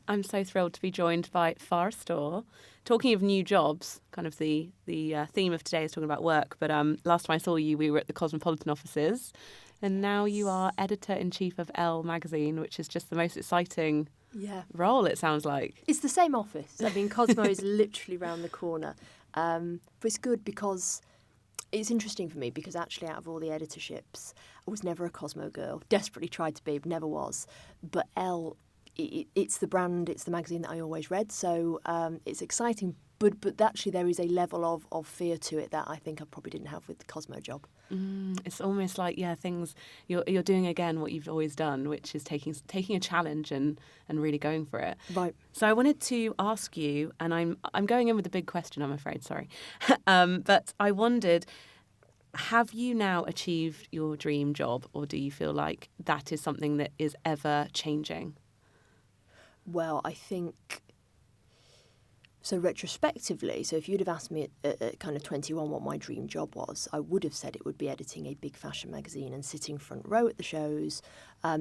I'm so thrilled to be joined by Farrah Storr. Talking of new jobs, kind of the theme of today is talking about work, but last time I saw you, we were at the Cosmopolitan offices, and now you are editor-in-chief of Elle magazine, which is just the most exciting role, it sounds like. It's the same office. I mean, Cosmo is literally round the corner. But it's good because it's interesting for me because actually out of all the editorships, I was never a Cosmo girl. Desperately tried to be, but never was. But Elle, it's the brand, it's the magazine that I always read. So it's exciting. But actually there is a level of fear to it that I think I probably didn't have with the Cosmo job. It's almost like, things you're doing again what you've always done, which is taking a challenge and really going for it. Right. So I wanted to ask you, and I'm going in with a big question, I'm afraid, sorry. But I wondered, have you now achieved your dream job, or do you feel like that is something that is ever changing? Well, I think... So retrospectively, so if you'd have asked me at kind of 21 what my dream job was, I would have said it would be editing a big fashion magazine and sitting front row at the shows.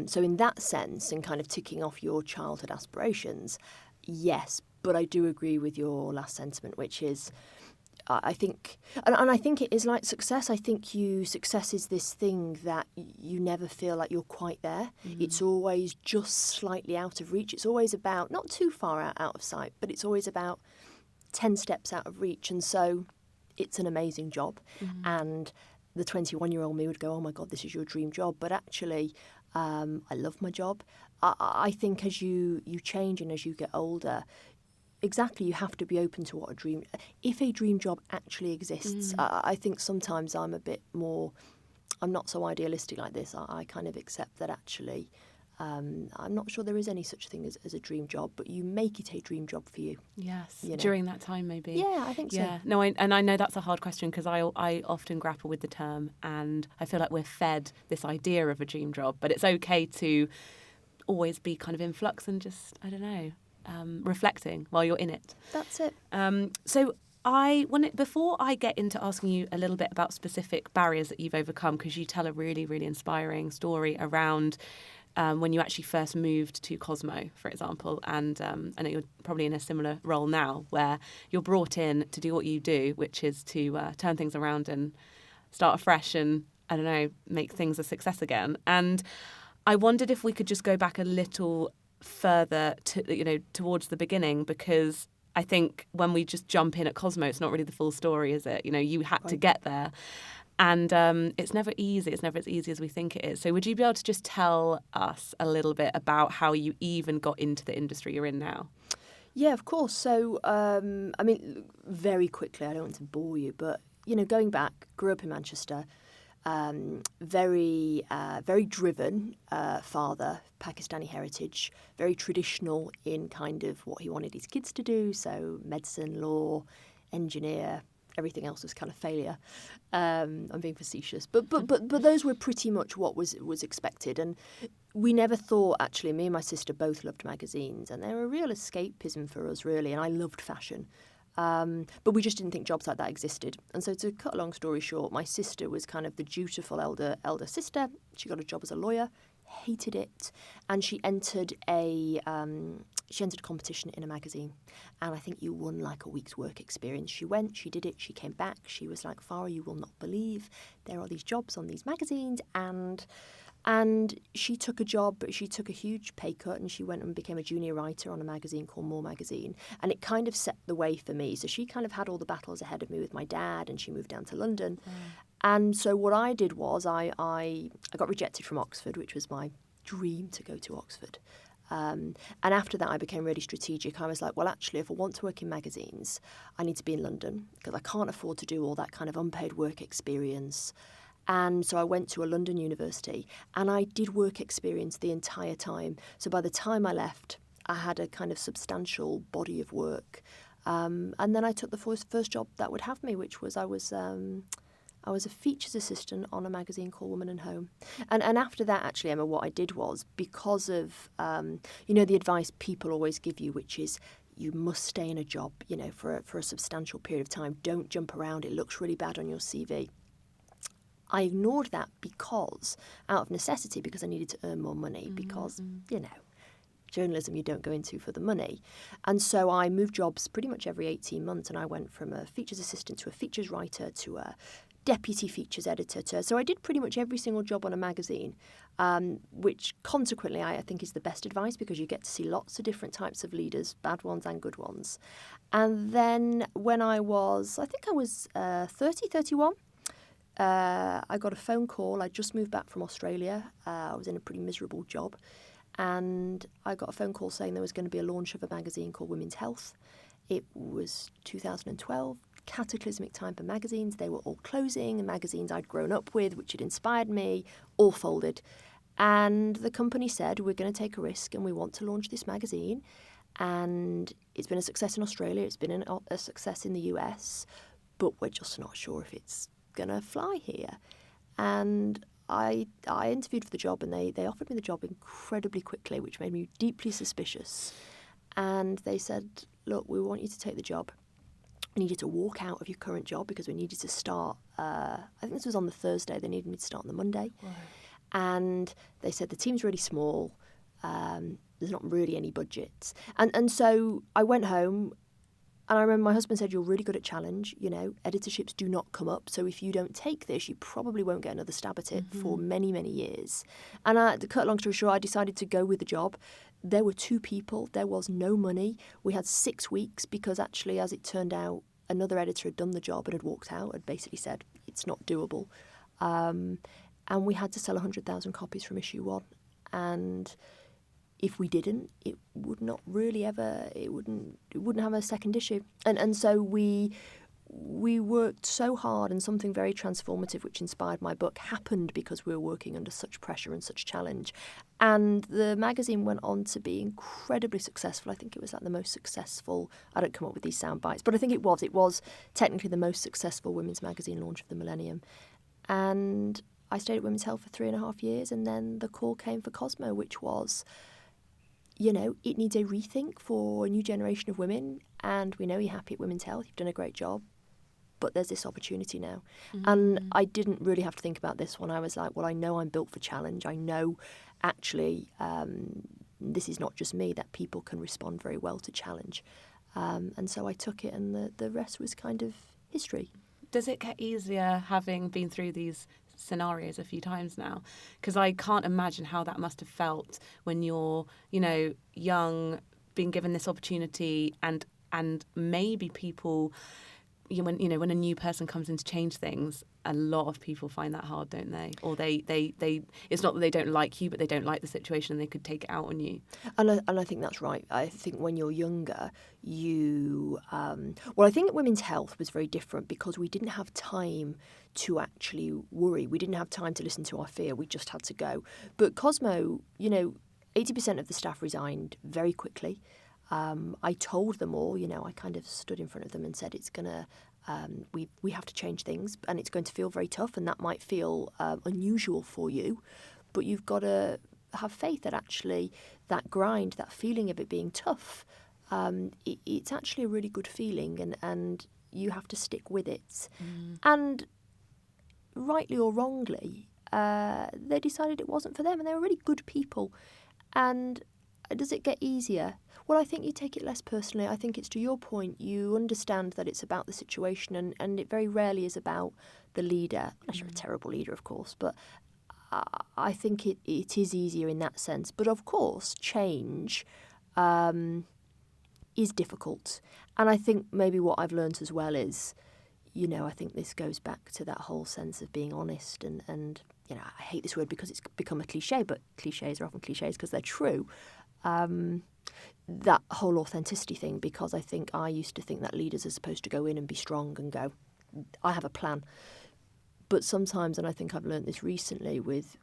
So in that sense, and kind of ticking off your childhood aspirations, yes. But I do agree with your last sentiment, which is, I think, and I think it is like success. I think success is this thing that you never feel like you're quite there. It's always just slightly out of reach. It's always about, not too far out of sight, but it's always about 10 steps out of reach. And so it's an amazing job. And the 21-year-old me would go, oh my God, this is your dream job. But actually, I love my job. I think as you change and as you get older, exactly, you have to be open to if a dream job actually exists. I think sometimes I'm a bit more, I'm not so idealistic like this. I kind of accept that actually, I'm not sure there is any such thing as a dream job, but you make it a dream job for you. Yes, you know? During that time maybe. Yeah, I think so. Yeah, no, I know that's a hard question because I often grapple with the term, and I feel like we're fed this idea of a dream job, but it's okay to always be kind of in flux and just, I don't know, reflecting while you're in it. That's it. So before I get into asking you a little bit about specific barriers that you've overcome, because you tell a really, really inspiring story around when you actually first moved to Cosmo, for example, and I know you're probably in a similar role now where you're brought in to do what you do, which is to turn things around and start afresh and, I don't know, make things a success again. And I wondered if we could just go back a little further towards the beginning, because I think when we just jump in at Cosmo, it's not really the full story, is it? You had to get there, and it's never easy. It's never as easy as we think it is. So would you be able to just tell us a little bit about how you even got into the industry you're in now? Yeah, of course. So I mean, very quickly, I don't want to bore you, but going back, grew up in Manchester. Very driven father, Pakistani heritage, very traditional in kind of what he wanted his kids to do. So medicine, law, engineer, everything else was kind of failure. I'm being facetious, but those were pretty much what was expected. And we never thought, actually, me and my sister both loved magazines, and they were a real escapism for us, really. And I loved fashion. But we just didn't think jobs like that existed. And so to cut a long story short, my sister was kind of the dutiful elder sister. She got a job as a lawyer, hated it, and she entered a competition in a magazine. And I think you won like a week's work experience. She went, she did it, she came back. She was like, Farrah, you will not believe there are these jobs on these magazines. And she took a job, she took a huge pay cut, and she went and became a junior writer on a magazine called More Magazine. And it kind of set the way for me. So she kind of had all the battles ahead of me with my dad, and she moved down to London. And so what I did was I got rejected from Oxford, which was my dream to go to Oxford. And after that, I became really strategic. I was like, well, actually, if I want to work in magazines, I need to be in London because I can't afford to do all that kind of unpaid work experience. And so I went to a London university and I did work experience the entire time. So by the time I left, I had a kind of substantial body of work. And then I took the first job that would have me, which was I was a features assistant on a magazine called Woman and Home. And after that, actually, Emma, what I did was because of, the advice people always give you, which is you must stay in a job, for a substantial period of time. Don't jump around. It looks really bad on your CV. I ignored that because, out of necessity, because I needed to earn more money, because, journalism you don't go into for the money. And so I moved jobs pretty much every 18 months, and I went from a features assistant to a features writer to a deputy features editor. So I did pretty much every single job on a magazine, which consequently I think is the best advice, because you get to see lots of different types of leaders, bad ones and good ones. And then when I was 31, I got a phone call. I just moved back from Australia. I was in a pretty miserable job. And I got a phone call saying there was going to be a launch of a magazine called Women's Health. It was 2012, cataclysmic time for magazines. They were all closing. The magazines I'd grown up with, which had inspired me, all folded. And the company said, we're going to take a risk and we want to launch this magazine. And it's been a success in Australia. It's been a success in the US. But we're just not sure if it's going to fly here. And I interviewed for the job, and they offered me the job incredibly quickly, which made me deeply suspicious. And they said, look, we want you to take the job. We need you to walk out of your current job because we need you to start, I think this was on the Thursday. They needed me to start on the Monday. Right. And they said the team's really small. There's not really any budgets. And so I went home. And I remember my husband said, you're really good at challenge. You know, editorships do not come up. So if you don't take this, you probably won't get another stab at it for many, many years. And to cut a long story short, I decided to go with the job. There were 2 people. There was no money. We had 6 weeks because actually, as it turned out, another editor had done the job and had walked out, had basically said, it's not doable. And we had to sell 100,000 copies from issue 1. And if we didn't, it would not really ever, it wouldn't have a second issue. And so we worked so hard, and something very transformative which inspired my book happened because we were working under such pressure and such challenge. And the magazine went on to be incredibly successful. I think it was like the most successful, I don't come up with these sound bites, but I think it was technically the most successful women's magazine launch of the millennium. And I stayed at Women's Health for 3.5 years, and then the call came for Cosmo, which was, you know, it needs a rethink for a new generation of women, and we know you're happy at Women's Health, you've done a great job, but there's this opportunity now. And I didn't really have to think about this one. I was like, well, I know I'm built for challenge. I know actually this is not just me, that people can respond very well to challenge. And so I took it, and the rest was kind of history. Does it get easier having been through these scenarios a few times now? Because I can't imagine how that must have felt when you're, you know, young, being given this opportunity, and maybe people, when a new person comes in to change things, a lot of people find that hard, don't they? Or they it's not that they don't like you, but they don't like the situation and they could take it out on you. And I think that's right. I think when you're younger, I think at Women's Health was very different because we didn't have time to actually worry. We didn't have time to listen to our fear. We just had to go. But Cosmo, 80% of the staff resigned very quickly. I told them all, I kind of stood in front of them and said, it's going to, we have to change things, and it's going to feel very tough, and that might feel unusual for you, but you've got to have faith that actually that grind, that feeling of it being tough, it's actually a really good feeling, and you have to stick with it. And rightly or wrongly, they decided it wasn't for them, and they were really good people. And does it get easier? Well, I think you take it less personally. I think it's, to your point, you understand that it's about the situation, and it very rarely is about the leader, unless you're a terrible leader, of course. But I think it is easier in that sense. But of course, change is difficult. And I think maybe what I've learned as well is, I think this goes back to that whole sense of being honest and I hate this word because it's become a cliche, but cliches are often cliches because they're true. That whole authenticity thing, because I think I used to think that leaders are supposed to go in and be strong and go, I have a plan. But sometimes, and I think I've learned this recently with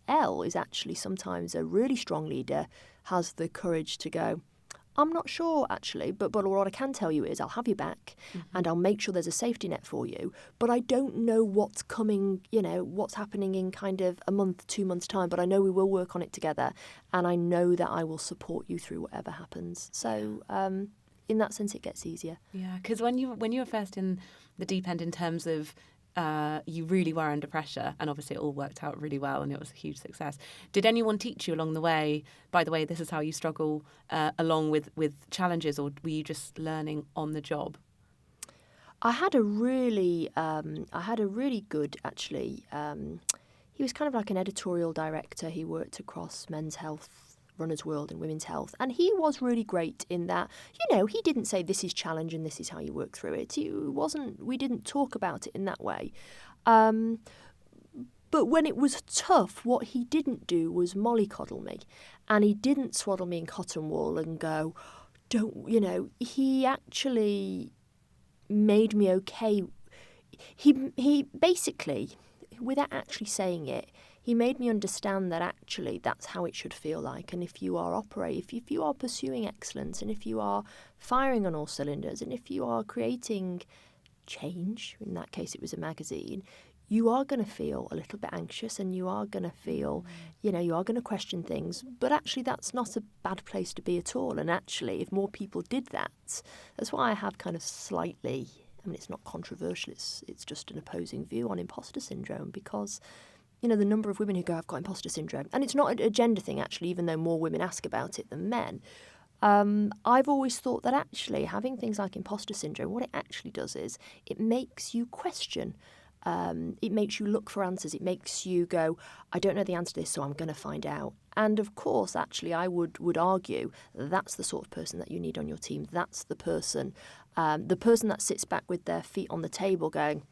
Elle, is actually sometimes a really strong leader has the courage to go, I'm not sure, actually, but what I can tell you is I'll have you back and I'll make sure there's a safety net for you. But I don't know what's coming, what's happening in kind of a month, 2 months' time. But I know we will work on it together, and I know that I will support you through whatever happens. So in that sense, it gets easier. Yeah, because when you were first in the deep end in terms of you really were under pressure, and obviously it all worked out really well and it was a huge success. Did anyone teach you along the way, by the way, this is how you struggle along with challenges, or were you just learning on the job? I had a really good, actually. He was kind of like an editorial director. He worked across Men's Health, Runner's World and Women's Health. And he was really great in that, he didn't say this is challenge and this is how you work through it. We didn't talk about it in that way. But when it was tough, what he didn't do was mollycoddle me. And he didn't swaddle me in cotton wool and go, he actually made me okay. He basically, without actually saying it, he made me understand that actually that's how it should feel like. And if you are if you are pursuing excellence, and if you are firing on all cylinders, and if you are creating change, in that case it was a magazine, you are going to feel a little bit anxious, and you are going to feel, you are going to question things. But actually that's not a bad place to be at all. And actually, if more people did that, that's why I have kind of slightly, it's not controversial, it's just an opposing view on imposter syndrome, because, the number of women who go, I've got imposter syndrome. And it's not a gender thing, actually, even though more women ask about it than men. I've always thought that actually having things like imposter syndrome, what it actually does is it makes you question. It makes you look for answers. It makes you go, I don't know the answer to this, so I'm going to find out. And of course, actually, I would argue that's the sort of person that you need on your team. That's the person that sits back with their feet on the table going,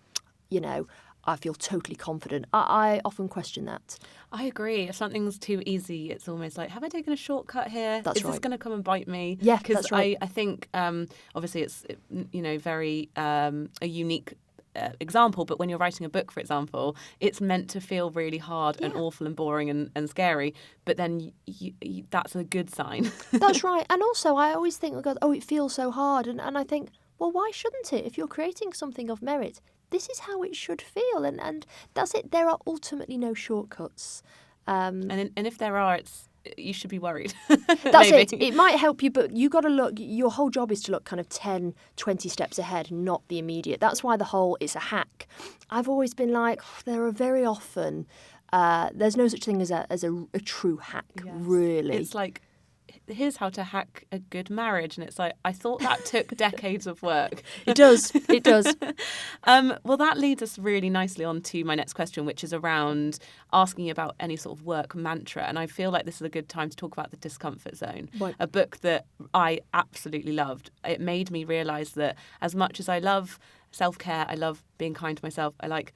I feel totally confident. I often question that. I agree. If something's too easy, it's almost like, have I taken a shortcut here? That's Is right. this going to come and bite me? Yeah, that's right. I think, obviously, it's, very a unique example, but when you're writing a book, for example, it's meant to feel really hard and awful and boring and scary, but then that's a good sign. That's right. And also I always think, it feels so hard, and I think, well, why shouldn't it? If you're creating something of merit, this is how it should feel, and that's it. There are ultimately no shortcuts. And if there are, you should be worried. That's it. It might help you, but you got to look, your whole job is to look kind of 10, 20 steps ahead, not the immediate. That's why it's a hack. I've always been like, there are very often, there's no such thing as a true hack, really. It's like, here's how to hack a good marriage. And it's like, I thought that took decades of work. It does. Well, that leads us really nicely on to my next question, which is around asking you about any sort of work mantra. And I feel like this is a good time to talk about The Discomfort Zone, right. A book that I absolutely loved. It made me realise that as much as I love self-care, I love being kind to myself, I like,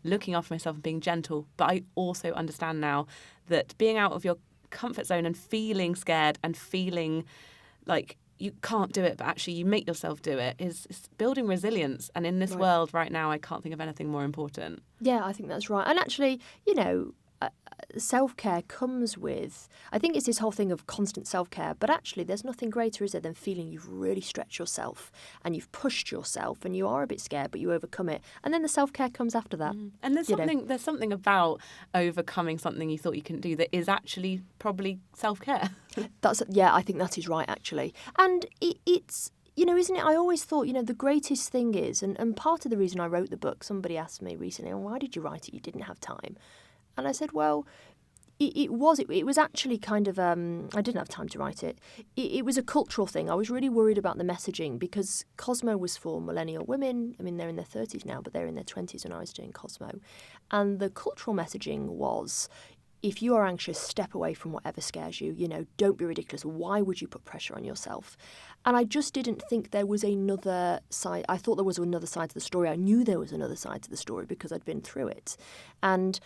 looking after myself and being gentle. But I also understand now that being out of your comfort zone and feeling scared and feeling like you can't do it, but actually you make yourself do it, is building resilience. And in this world right now, I can't think of anything more important. Yeah, I think that's right. And actually, self-care comes with, I think it's this whole thing of constant self-care, but actually there's nothing greater, is there, than feeling you've really stretched yourself and you've pushed yourself and you are a bit scared, but you overcome it. And then the self-care comes after that. And there's something about overcoming something you thought you couldn't do that is actually probably self-care. I think that is right, actually. And it's, isn't it? I always thought, the greatest thing is, and part of the reason I wrote the book, somebody asked me recently, why did you write it? You didn't have time. And I said, well, it was actually kind of, I didn't have time to write it. It was a cultural thing. I was really worried about the messaging because Cosmo was for millennial women. I mean, they're in their 30s now, but they're in their 20s when I was doing Cosmo. And the cultural messaging was, if you are anxious, step away from whatever scares you. Don't be ridiculous. Why would you put pressure on yourself? And I just didn't think there was another side. I thought there was another side to the story. I knew there was another side to the story because I'd been through it. And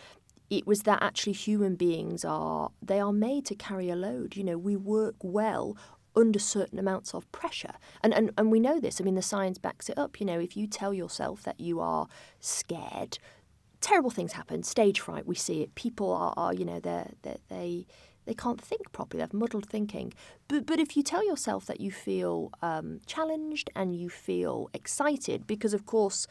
it was that actually human beings are made to carry a load. We work well under certain amounts of pressure. And we know this. I mean, the science backs it up. If you tell yourself that you are scared, terrible things happen. Stage fright, we see it. People are they can't think properly. They have muddled thinking. But if you tell yourself that you feel challenged and you feel excited, because of course,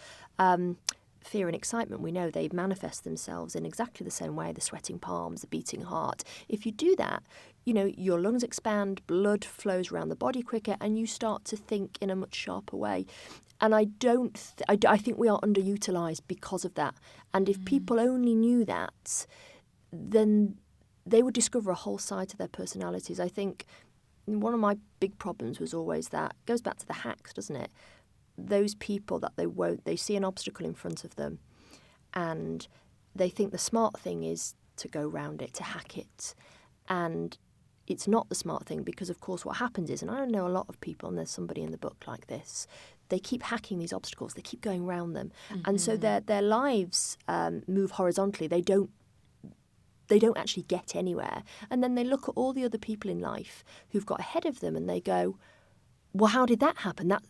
fear and excitement, we know they manifest themselves in exactly the same way, the sweating palms, the beating heart. If you do that, your lungs expand, blood flows around the body quicker, and you start to think in a much sharper way. And I think we are underutilised because of that. And if people only knew that, then they would discover a whole side to their personalities. I think one of my big problems was always that, it goes back to the hacks, doesn't it? Those people that they see an obstacle in front of them and they think the smart thing is to go round it, to hack it. And it's not the smart thing, because of course what happens is, and I know a lot of people, and there's somebody in the book like this, they keep hacking these obstacles, they keep going round them. And so their lives move horizontally. They don't actually get anywhere. And then they look at all the other people in life who've got ahead of them and they go, well, how did that happen? That,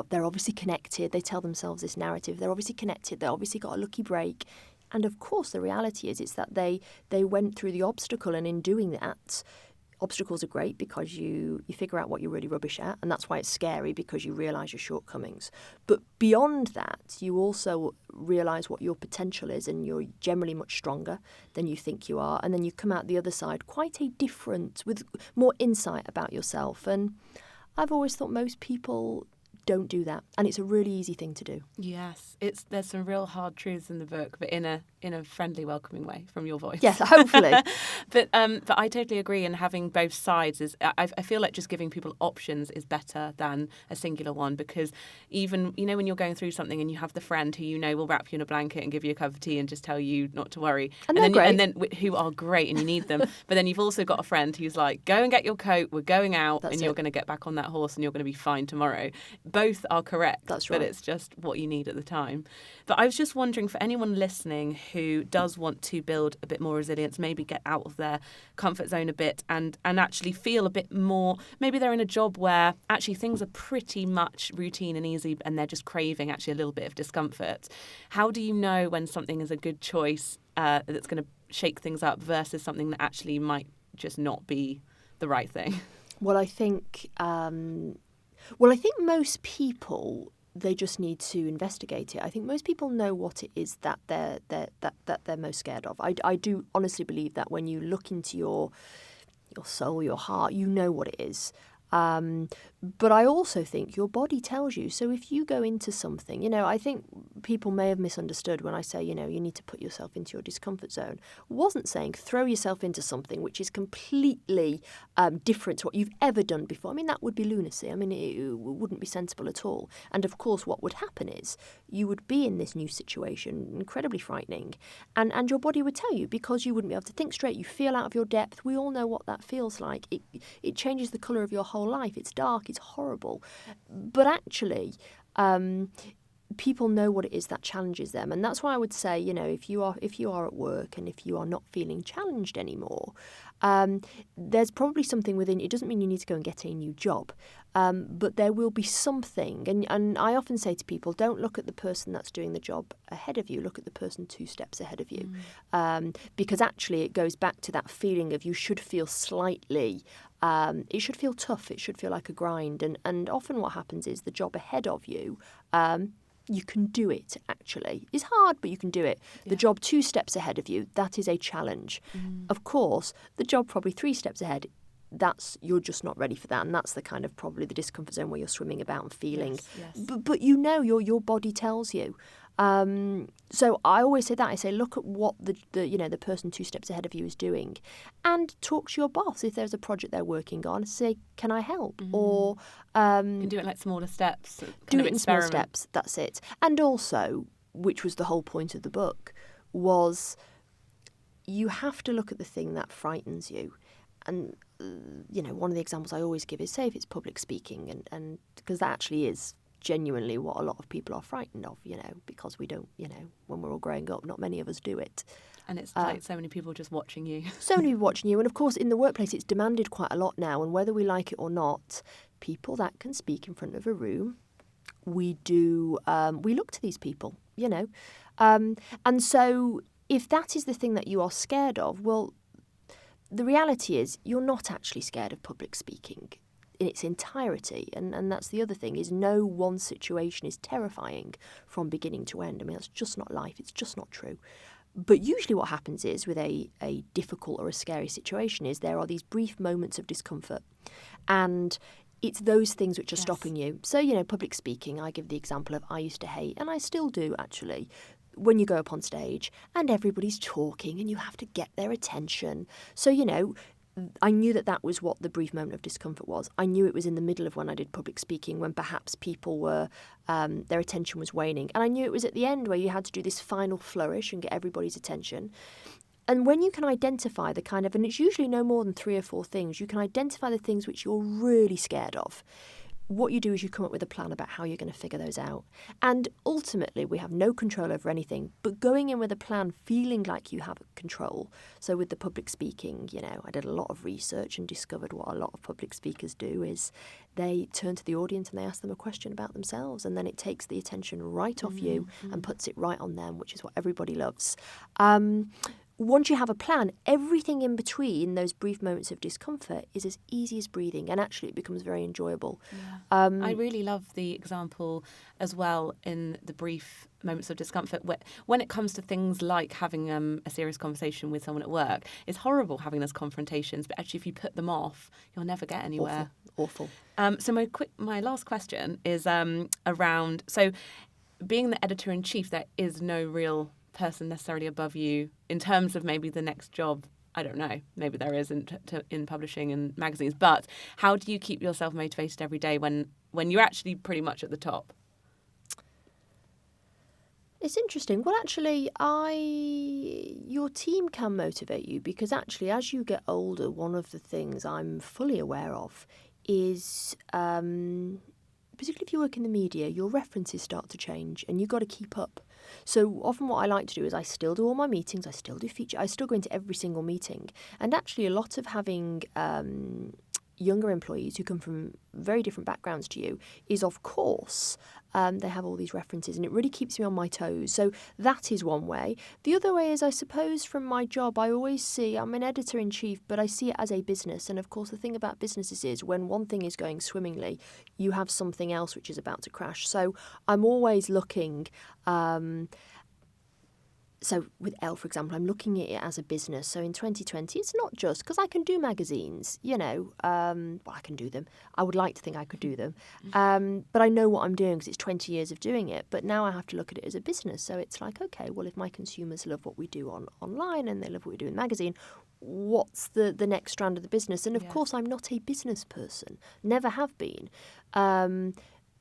they're obviously connected. They tell themselves this narrative. They're obviously connected. They obviously got a lucky break. And of course, the reality is it's that they went through the obstacle, and in doing that, obstacles are great because you figure out what you're really rubbish at, and that's why it's scary, because you realise your shortcomings. But beyond that, you also realise what your potential is, and you're generally much stronger than you think you are, and then you come out the other side quite a different, with more insight about yourself. And I've always thought most people don't do that, and it's a really easy thing to do. Yes, there's some real hard truths in the book, but in a friendly, welcoming way from your voice. Yes, hopefully. But I totally agree. And having both sides is, I feel like just giving people options is better than a singular one, because even when you're going through something and you have the friend who will wrap you in a blanket and give you a cup of tea and just tell you not to worry, and then who are great and you need them, but then you've also got a friend who's like, go and get your coat, we're going out, That's and it. you're going to get back on that horse and you're going to be fine tomorrow. Both are correct. That's right. But it's just what you need at the time. But I was just wondering, for anyone listening who does want to build a bit more resilience, maybe get out of their comfort zone a bit and actually feel a bit more, maybe they're in a job where actually things are pretty much routine and easy and they're just craving actually a little bit of discomfort. How do you know when something is a good choice that's going to shake things up versus something that actually might just not be the right thing? Well, I think most people, they just need to investigate it. I think most people know what it is that they're most scared of. I do honestly believe that when you look into your soul, your heart, you know what it is. But I also think your body tells you. So if you go into something, I think people may have misunderstood when I say, you need to put yourself into your discomfort zone. I wasn't saying throw yourself into something which is completely different to what you've ever done before. I mean, that would be lunacy. I mean, it wouldn't be sensible at all. And of course, what would happen is you would be in this new situation, incredibly frightening, and your body would tell you, because you wouldn't be able to think straight. You feel out of your depth. We all know what that feels like. It changes the colour of your whole life. It's dark, it's horrible. But actually, people know what it is that challenges them. And that's why I would say, if you are at work and if you are not feeling challenged anymore, there's probably something within. It doesn't mean you need to go and get a new job, but there will be something. And I often say to people, don't look at the person that's doing the job ahead of you. Look at the person 2 steps ahead of you, because actually it goes back to that feeling of you should feel slightly. It should feel tough. It should feel like a grind. And often what happens is the job ahead of you. You can do it, actually. It's hard, but you can do it. Yeah. The job 2 steps ahead of you, that is a challenge. Of course, the job probably 3 steps ahead, you're just not ready for that. And that's the kind of probably the discomfort zone where you're swimming about and feeling. Yes. But your body tells you. So I always say that. I say, look at what the person 2 steps ahead of you is doing, and talk to your boss if there's a project they're working on. Say, can I help? Or you can do it like smaller steps. Do it in small steps. That's it. And also, which was the whole point of the book, was you have to look at the thing that frightens you. And one of the examples I always give is, say if it's public speaking, and because that actually is genuinely what a lot of people are frightened of, because we don't, when we're all growing up, not many of us do it. And it's like so many people just watching you. So many people watching you. And of course, in the workplace, it's demanded quite a lot now. And whether we like it or not, people that can speak in front of a room, we look to these people, And so if that is the thing that you are scared of, well, the reality is you're not actually scared of public speaking. in its entirety. And that's the other thing, is no one situation is terrifying from beginning to end. I mean, that's just not life. It's just not true. But usually what happens is with a difficult or a scary situation is there are these brief moments of discomfort. And it's those things which are stopping you. So, public speaking, I give the example of I used to hate, and I still do actually, when you go up on stage and everybody's talking and you have to get their attention. So, I knew that was what the brief moment of discomfort was. I knew it was in the middle of when I did public speaking, when perhaps people were, their attention was waning. And I knew it was at the end where you had to do this final flourish and get everybody's attention. And when you can identify the kind of, and it's usually no more than 3 or 4 things, you can identify the things which you're really scared of. What you do is you come up with a plan about how you're going to figure those out. And ultimately, we have no control over anything, but going in with a plan, feeling like you have control. So with the public speaking, I did a lot of research and discovered what a lot of public speakers do is they turn to the audience and they ask them a question about themselves, and then it takes the attention right off you and puts it right on them, which is what everybody loves. Once you have a plan, everything in between those brief moments of discomfort is as easy as breathing, and actually it becomes very enjoyable. Yeah. I really love the example as well in the brief moments of discomfort when it comes to things like having a serious conversation with someone at work. It's horrible having those confrontations, but actually if you put them off, you'll never get anywhere. Awful. So my last question is around, so being the editor-in-chief, there is no real person necessarily above you in terms of maybe the next job. I don't know, maybe there isn't in publishing and magazines, but how do you keep yourself motivated every day when you're actually pretty much at the top? It's interesting. Well, actually, your team can motivate you, because actually as you get older, one of the things I'm fully aware of is particularly if you work in the media, your references start to change and you've got to keep up. So often what I like to do is I still do all my meetings, I still do I still go into every single meeting. And actually a lot of having younger employees who come from very different backgrounds to you is, of course, they have all these references, and it really keeps me on my toes. So that is one way. The other way is, I suppose, from my job, I always see, I'm an editor-in-chief, but I see it as a business. And of course, the thing about businesses is when one thing is going swimmingly, you have something else which is about to crash. So I'm always looking... So with Elle, for example, I'm looking at it as a business. So in 2020, it's not just because I can do magazines, well, I can do them. I would like to think I could do them. But I know what I'm doing because it's 20 years of doing it. But now I have to look at it as a business. So it's like, okay, well, if my consumers love what we do online and they love what we do in magazine, what's the next strand of the business? And of course, I'm not a business person, never have been. When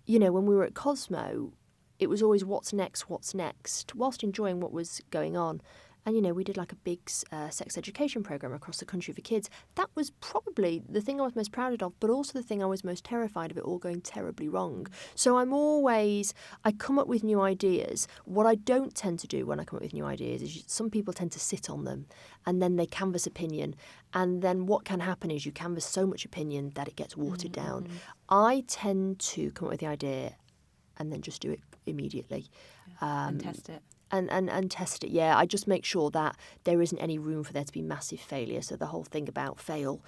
we were at Cosmo, it was always what's next, whilst enjoying what was going on. And, we did like a big sex education programme across the country for kids. That was probably the thing I was most proud of, but also the thing I was most terrified of it all going terribly wrong. So I come up with new ideas. What I don't tend to do when I come up with new ideas is some people tend to sit on them and then they canvass opinion. And then what can happen is you canvass so much opinion that it gets watered down. I tend to come up with the idea and then just do it immediately. And test it. And test it, I just make sure that there isn't any room for there to be massive failure. So the whole thing about fail,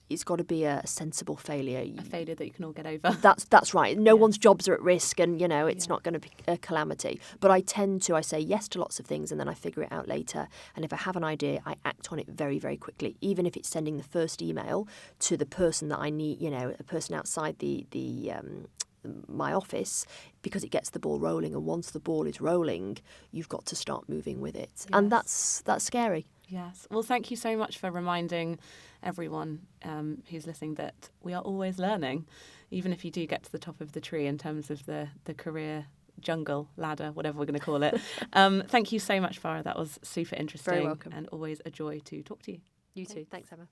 it's got to be a sensible failure. A failure that you can all get over. That's right. No one's jobs are at risk and, it's not going to be a calamity. But I say yes to lots of things and then I figure it out later. And if I have an idea, I act on it very, very quickly, even if it's sending the first email to the person that I need, a person outside my office, because it gets the ball rolling, and once the ball is rolling, you've got to start moving with it. Yes. And that's scary. Yes. Well, thank you so much for reminding everyone who's listening that we are always learning, even if you do get to the top of the tree in terms of the career jungle ladder, whatever we're going to call it. Thank you so much, Farrah. That was super interesting. Very welcome. And always a joy to talk to you. You too. Thanks, Emma.